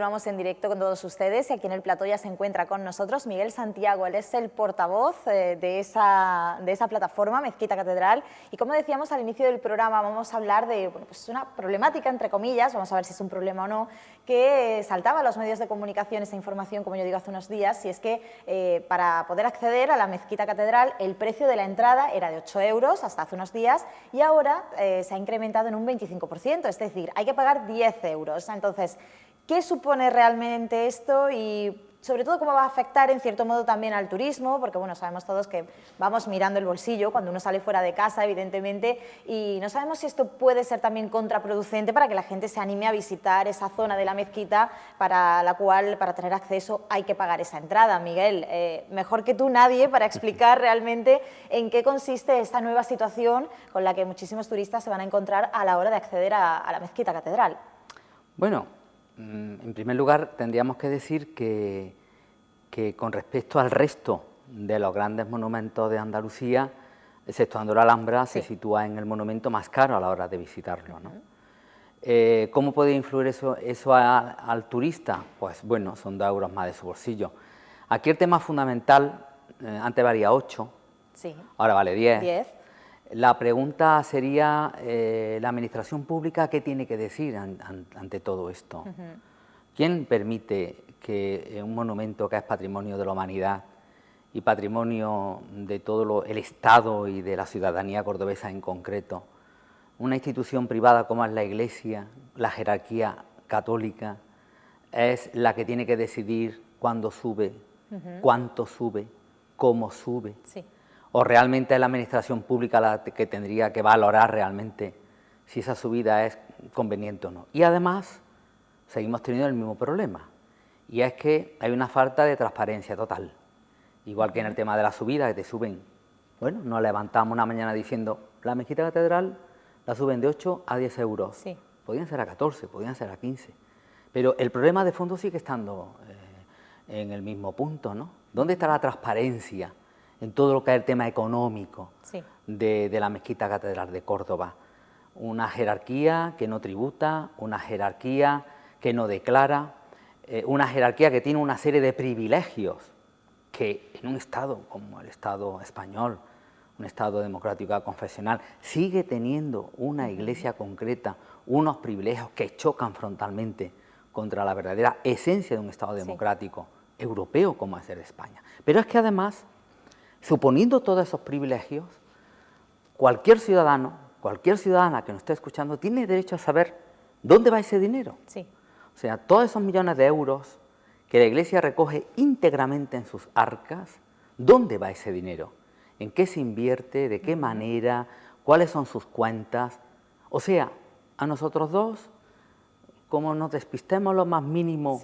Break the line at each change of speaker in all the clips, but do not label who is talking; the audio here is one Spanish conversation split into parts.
continuamos en directo con todos ustedes y aquí en el plató ya se encuentra con nosotros Miguel Santiago. Él es el portavoz de esa plataforma Mezquita Catedral y, como decíamos al inicio del programa, vamos a hablar de pues una problemática, entre comillas, vamos a ver si es un problema o no, que saltaba a los medios de comunicación esa información, como yo digo, hace unos días, y es que para poder acceder a la Mezquita Catedral el precio de la entrada era de 8 euros hasta hace unos días y ahora se ha incrementado en un 25%, es decir, hay que pagar 10 euros. Entonces, ¿qué supone realmente esto y sobre todo cómo va a afectar en cierto modo también al turismo? Porque bueno, sabemos todos que vamos mirando el bolsillo cuando uno sale fuera de casa, evidentemente, y no sabemos si esto puede ser también contraproducente para que la gente se anime a visitar esa zona de la mezquita para la cual, para tener acceso, hay que pagar esa entrada. Miguel, mejor que tú nadie para explicar realmente en qué consiste esta nueva situación con la que muchísimos turistas se van a encontrar a la hora de acceder a la Mezquita Catedral.
Bueno, en primer lugar tendríamos que decir que con respecto al resto de los grandes monumentos de Andalucía, exceptuando la Alhambra, se sitúa en el monumento más caro a la hora de visitarlo, ¿no? ¿Cómo puede influir eso al turista? Pues bueno, son 2 euros más de su bolsillo. Aquí el tema fundamental, antes valía 8, ahora vale 10. La pregunta sería, la administración pública, ¿qué tiene que decir ante todo esto? ¿Quién permite que un monumento que es patrimonio de la humanidad y patrimonio de todo el Estado y de la ciudadanía cordobesa en concreto, una institución privada como es la Iglesia, la jerarquía católica, es la que tiene que decidir cuándo sube, cuánto sube, cómo sube? ¿O realmente es la administración pública la que tendría que valorar realmente si esa subida es conveniente o no? Y además seguimos teniendo el mismo problema, y es que hay una falta de transparencia total. Igual que en el tema de la subida, que te suben, bueno, nos levantamos una mañana diciendo, la Mezquita Catedral la suben de 8 a 10 euros. Podían ser a 14, podían ser a 15, pero el problema de fondo sigue estando en el mismo punto, ¿no? ¿Dónde está la transparencia en todo lo que es el tema económico de la Mezquita Catedral de Córdoba? Una jerarquía que no tributa, una jerarquía que no declara, una jerarquía que tiene una serie de privilegios que en un Estado como el Estado español, un Estado democrático confesional, sigue teniendo una Iglesia concreta, unos privilegios que chocan frontalmente contra la verdadera esencia de un Estado democrático europeo como es el de España. Pero es que además, suponiendo todos esos privilegios, cualquier ciudadano, cualquier ciudadana que nos esté escuchando tiene derecho a saber dónde va ese dinero. O sea, todos esos millones de euros que la Iglesia recoge íntegramente en sus arcas, ¿dónde va ese dinero? ¿En qué se invierte? ¿De qué manera? ¿Cuáles son sus cuentas? O sea, a nosotros dos, como nos despistemos lo más mínimo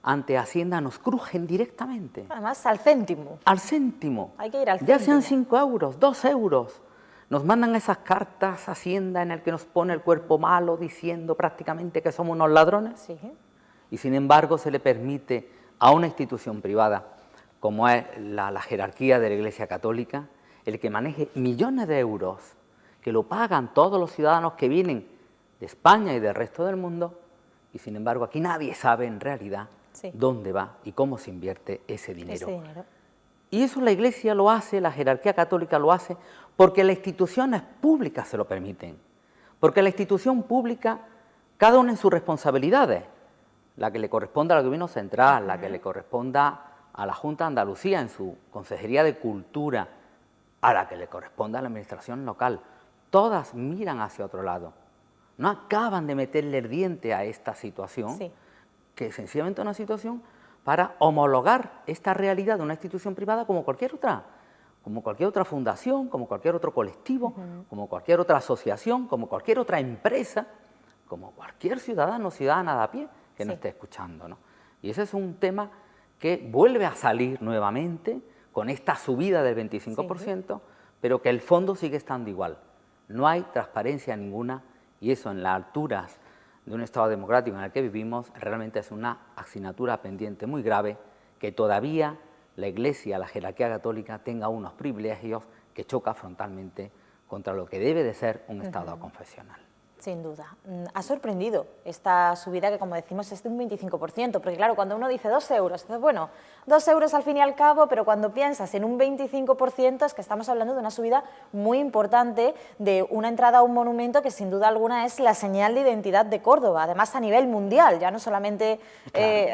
ante Hacienda, nos crujen directamente.
Además, al céntimo.
Al céntimo.
Hay que ir al céntimo.
Ya sean 5 euros, 2 euros. Nos mandan esas cartas a Hacienda en las que nos pone el cuerpo malo diciendo prácticamente que somos unos ladrones. Y sin embargo se le permite a una institución privada, como es la jerarquía de la Iglesia Católica, el que maneje millones de euros, que lo pagan todos los ciudadanos que vienen de España y del resto del mundo, y sin embargo aquí nadie sabe en realidad dónde va y cómo se invierte ese dinero. Y eso la Iglesia lo hace, la jerarquía católica lo hace, porque las instituciones públicas se lo permiten. Porque la institución pública, cada una en sus responsabilidades, la que le corresponde al Gobierno Central, la que le corresponda a la Junta de Andalucía en su Consejería de Cultura, a la que le corresponde a la Administración local, todas miran hacia otro lado. No acaban de meterle el diente a esta situación, que es sencillamente una situación para homologar esta realidad de una institución privada como cualquier otra fundación, como cualquier otro colectivo, como cualquier otra asociación, como cualquier otra empresa, como cualquier ciudadano o ciudadana de a pie que nos esté escuchando, ¿no? Y ese es un tema que vuelve a salir nuevamente con esta subida del 25%, pero que el fondo sigue estando igual. No hay transparencia ninguna, y eso en las alturas de un Estado democrático en el que vivimos realmente es una asignatura pendiente muy grave, que todavía la Iglesia, la jerarquía católica, tenga unos privilegios que choca frontalmente contra lo que debe de ser un Estado confesional.
Sin duda. Ha sorprendido esta subida que, como decimos, es de un 25%, porque claro, cuando uno dice 2 euros, entonces, bueno, 2 euros al fin y al cabo, pero cuando piensas en un 25% es que estamos hablando de una subida muy importante, de una entrada a un monumento que sin duda alguna es la señal de identidad de Córdoba, además a nivel mundial, ya no solamente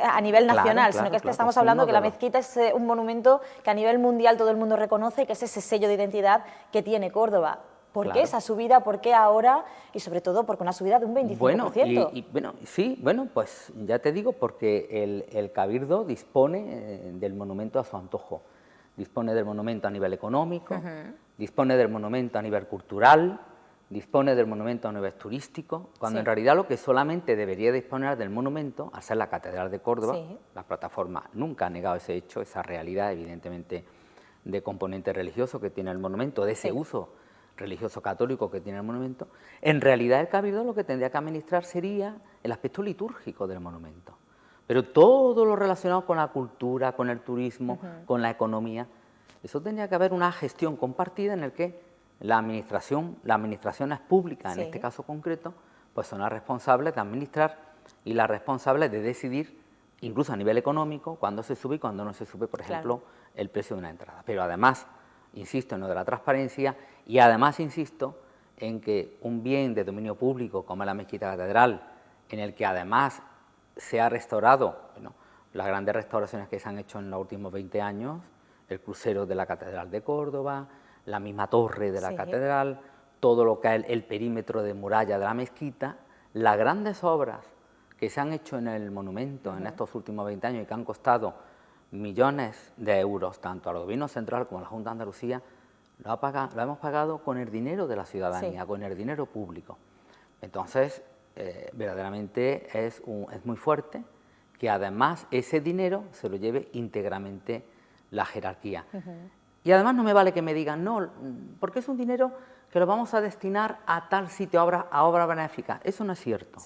a nivel nacional, sino que es que estamos hablando que la mezquita es un monumento que a nivel mundial todo el mundo reconoce y que es ese sello de identidad que tiene Córdoba. ¿Por qué esa subida? ¿Por qué ahora? Y sobre todo, porque una subida de un 25%.
Bueno, pues ya te digo, porque el Cabildo dispone del monumento a su antojo. Dispone del monumento a nivel económico, dispone del monumento a nivel cultural, dispone del monumento a nivel turístico, cuando en realidad lo que solamente debería disponer del monumento, al ser la Catedral de Córdoba, la plataforma nunca ha negado ese hecho, esa realidad evidentemente de componente religioso que tiene el monumento, de ese uso religioso católico que tiene el monumento, en realidad el Cabildo lo que tendría que administrar sería el aspecto litúrgico del monumento. Pero todo lo relacionado con la cultura, con el turismo, con la economía, eso tendría que haber una gestión compartida en el que las administraciones públicas, en este caso concreto, pues son las responsables de administrar y las responsables de decidir, incluso a nivel económico, cuándo se sube y cuándo no se sube, por ejemplo, el precio de una entrada. Pero además, insisto en lo de la transparencia y además insisto en que un bien de dominio público como es la mezquita catedral, en el que además se ha restaurado, las grandes restauraciones que se han hecho en los últimos 20 años, el crucero de la Catedral de Córdoba, la misma torre de la catedral, todo lo que es el perímetro de muralla de la mezquita, las grandes obras que se han hecho en el monumento en estos últimos 20 años y que han costado millones de euros, tanto al Gobierno central como a la Junta de Andalucía, lo hemos pagado con el dinero de la ciudadanía, con el dinero público. Entonces, verdaderamente es muy fuerte que además ese dinero se lo lleve íntegramente la jerarquía. Y además no me vale que me digan, no, porque es un dinero que lo vamos a destinar a tal sitio, a obra benéfica. Eso no es cierto.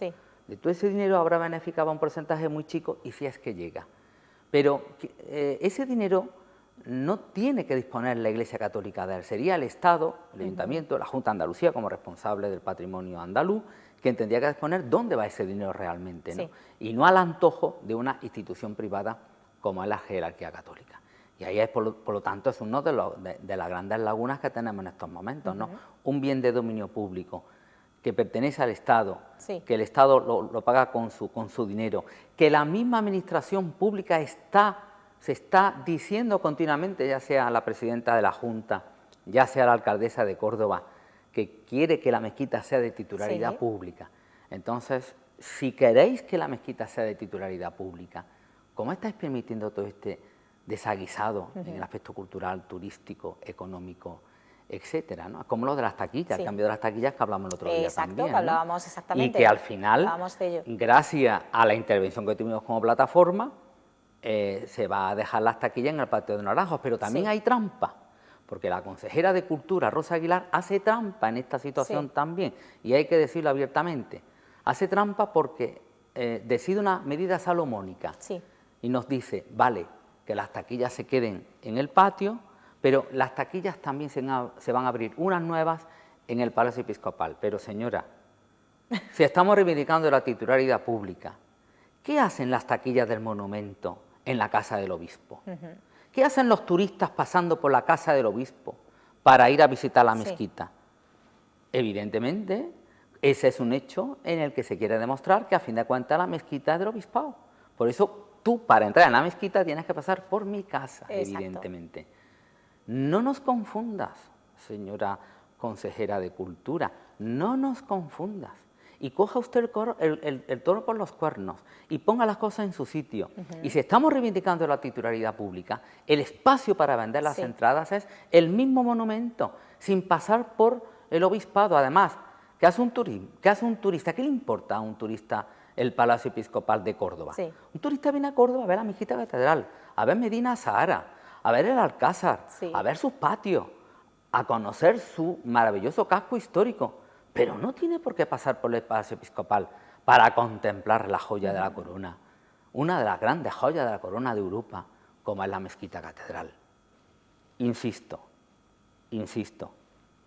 De todo ese dinero a obra benéfica va un porcentaje muy chico y si es que llega. Pero ese dinero no tiene que disponer la Iglesia Católica de él, sería el Estado, el Ayuntamiento, la Junta de Andalucía como responsable del patrimonio andaluz, quien tendría que disponer dónde va ese dinero realmente, ¿no? Y no al antojo de una institución privada como es la jerarquía católica. Y ahí es, por lo tanto, es uno de las grandes lagunas que tenemos en estos momentos, ¿no? Un bien de dominio público que pertenece al Estado, que el Estado lo paga con su dinero, que la misma administración pública se está diciendo continuamente, ya sea la presidenta de la Junta, ya sea la alcaldesa de Córdoba, que quiere que la mezquita sea de titularidad pública. Entonces, si queréis que la mezquita sea de titularidad pública, ¿cómo estáis permitiendo todo este desaguisado en el aspecto cultural, turístico, económico, etcétera, ¿no? Como lo de las taquillas, el cambio de las taquillas que hablamos el otro día también,
que hablábamos exactamente.
Y que al final, gracias a la intervención que tuvimos como plataforma, se va a dejar las taquillas en el patio de Naranjos, pero también hay trampa, porque la consejera de Cultura, Rosa Aguilar, hace trampa en esta situación también, y hay que decirlo abiertamente, hace trampa porque decide una medida salomónica y nos dice, vale, que las taquillas se queden en el patio, pero las taquillas también se van a abrir unas nuevas en el Palacio Episcopal. Pero señora, si estamos reivindicando la titularidad pública, ¿qué hacen las taquillas del monumento en la casa del obispo? ¿Qué hacen los turistas pasando por la casa del obispo para ir a visitar la mezquita? Evidentemente, ese es un hecho en el que se quiere demostrar que a fin de cuentas la mezquita es del obispado. Por eso tú, para entrar en la mezquita, tienes que pasar por mi casa, evidentemente. No nos confundas, señora consejera de Cultura, no nos confundas. Y coja usted el toro por los cuernos y ponga las cosas en su sitio. Y si estamos reivindicando la titularidad pública, el espacio para vender las entradas es el mismo monumento, sin pasar por el obispado. Además, ¿qué hace un turista? ¿Qué le importa a un turista el Palacio Episcopal de Córdoba? Un turista viene a Córdoba a ver la mezquita catedral, a ver Medina Zahara, a ver el Alcázar, a ver sus patios, a conocer su maravilloso casco histórico, pero no tiene por qué pasar por el Palacio Episcopal para contemplar la joya de la corona, una de las grandes joyas de la corona de Europa, como es la mezquita catedral. Insisto,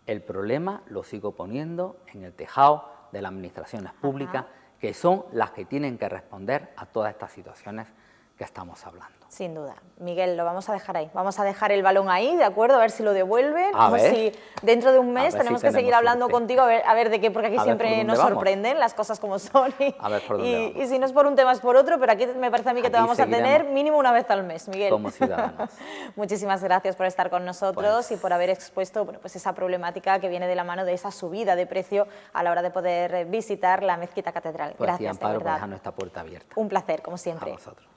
el problema lo sigo poniendo en el tejado de las administraciones públicas, que son las que tienen que responder a todas estas situaciones que estamos hablando.
Sin duda. Miguel, lo vamos a dejar ahí. Vamos a dejar el balón ahí, ¿de acuerdo? A ver si lo devuelven.
O
si dentro de un mes tenemos que seguir hablando contigo, a ver de qué, porque aquí siempre nos sorprenden las cosas como son. Y si no es por un tema es por otro, pero aquí me parece a mí que te vamos a tener mínimo una vez al mes, Miguel.
Como ciudadanos.
Muchísimas gracias por estar con nosotros y por haber expuesto pues esa problemática que viene de la mano de esa subida de precio a la hora de poder visitar la Mezquita Catedral.
Pues
gracias,
Amparo,
de verdad.
por dejar nuestra puerta abierta.
Un placer, como siempre.
A vosotros.